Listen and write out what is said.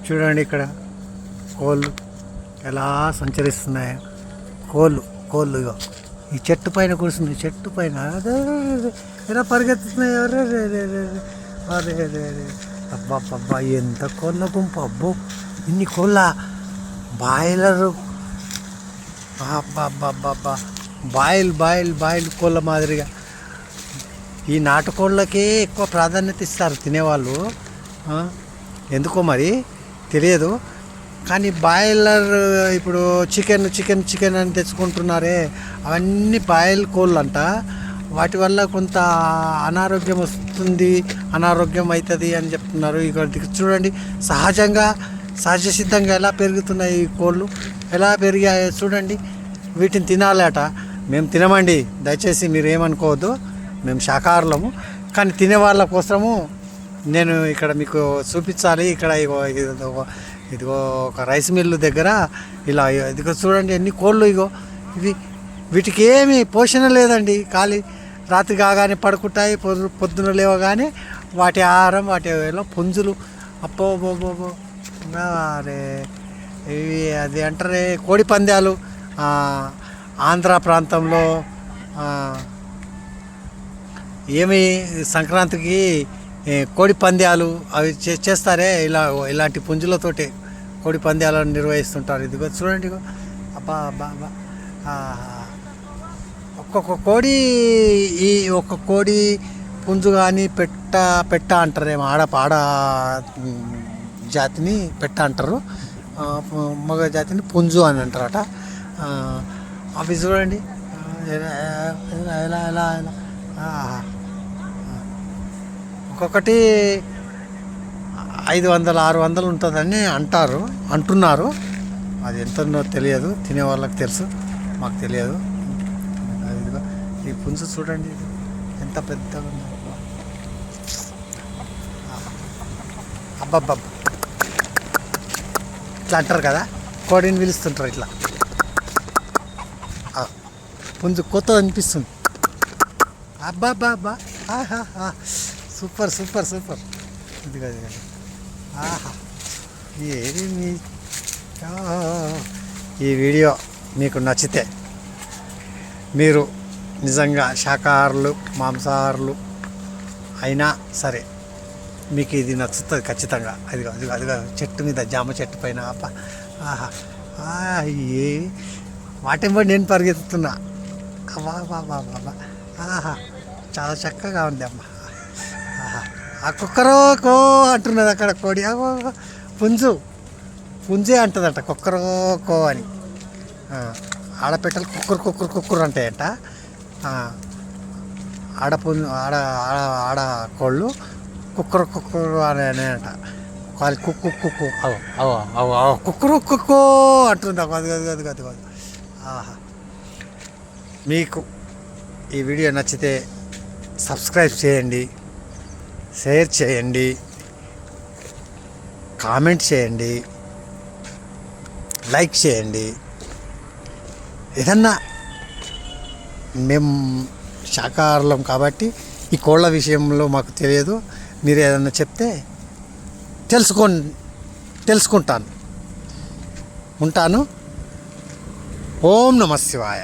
చూడండి ఇక్కడ కోళ్ళు ఎలా సంచరిస్తున్నాయో. కోళ్ళు ఇగో ఈ చెట్టు పైన కూర్చుంది, చెట్టు పైన అదే ఎలా పరిగెత్తుతున్నాయి. అరే అబ్బా ఎంత కోళ్ళ గుంపు, అబ్బో ఇన్ని కోళ్ళ. బాయిలరు అబ్బా బాయిల్ కోళ్ళ మాదిరిగా. ఈ నాటుకోళ్ళకే ఎక్కువ ప్రాధాన్యత ఇస్తారు తినేవాళ్ళు, ఎందుకో మరి తెలియదు. కానీ బాయిలర్ ఇప్పుడు చికెన్ అని తెచ్చుకుంటున్నారే, అవన్నీ బాయిల్ కోళ్ళు అంట. వాటి వల్ల కొంత అనారోగ్యం వస్తుంది, అనారోగ్యం అవుతుంది అని చెప్తున్నారు. ఇక చూడండి సహజ సిద్ధంగా ఎలా పెరుగుతున్నాయి ఈ కోళ్ళు, ఎలా పెరిగాయో చూడండి. వీటిని తినాలట. మేము తినమండి, దయచేసి మీరు ఏమనుకోవద్దు, మేము శాకాహారులము. కానీ తినే వాళ్ళ కోసము నేను ఇక్కడ మీకు చూపించాలి. ఇక్కడ ఇదిగో ఒక రైస్ మిల్లు దగ్గర ఇలా ఇదిగో చూడండి ఎన్ని కోళ్ళు. వీటికి ఏమీ పోషణ లేదండి, ఖాళీ రాత్రి కాగానే పడుకుంటాయి, పొద్దున లేవగానే వాటి ఆహారం వాటి పుంజులు. అప్పో అరే ఇవి అది అంటారే కోడి పందాలు. ఆంధ్ర ప్రాంతంలో ఏమి సంక్రాంతికి కోడి పందాలు అవి చేస్తారే, ఇలాంటి పుంజులతోటి కోడి పందాలను నిర్వహిస్తుంటారు. ఇదిగో చూడండి, అబ్బా ఒక్క కోడి పుంజు కానీ పెట్ట అంటారేమో, ఆడ జాతిని పెట్ట అంటారు, మగ జాతిని పుంజు అని అంటారట. అవి చూడండి ఎలా ఒక్కొక్కటి 500-600 ఉంటుందని అంటున్నారు. అది ఎంతనో తెలియదు, తినే వాళ్ళకి తెలుసు, మాకు తెలియదు. ఈ పుంజు చూడండి ఎంత పెద్దగా ఉందో. అబ్బబ్బబ్బ ఇట్లా అంటారు కదా, కోడిని పిలుస్తుంటారు ఇట్లా. పుంజు కొత్తది అనిపిస్తుంది. అబ్బా సూపర్ ఇదిగా ఆహా. ఈ వీడియో మీకు నచ్చితే, మీరు నిజంగా శాకాహారులు మాంసాహారులు అయినా సరే మీకు ఇది నచ్చుతుంది ఖచ్చితంగా. అదిగో చెట్టు మీద జామ చెట్టు పైన ఆహా వాటెంబడి నేను పరిగెత్తుతున్నా. బాబా ఆహా చాలా చక్కగా ఉంది అమ్మ. ఆహా ఆ కుక్కరో కో అంటున్నది అక్కడ కోడి. పుంజే అంటుందట కుక్కరో కో అని. ఆడపెట్టలు కుక్కరు అంటాయంట. ఆడ కోళ్ళు కుక్కరు అని అంట. వాళ్ళు కుక్కు కుక్కరు అంటుంది. అది ఆహా. మీకు ఈ వీడియో నచ్చితే సబ్స్క్రైబ్ చేయండి, షేర్ చేయండి, కామెంట్ చేయండి, లైక్ చేయండి. ఏదన్నా మేము శాకాహారులం కాబట్టి ఈ కోళ్ళ విషయంలో మాకు తెలియదు, మీరు ఏదన్నా చెప్తే తెలుసుకుంటాను. ఉంటాను. ఓం నమః శివాయ.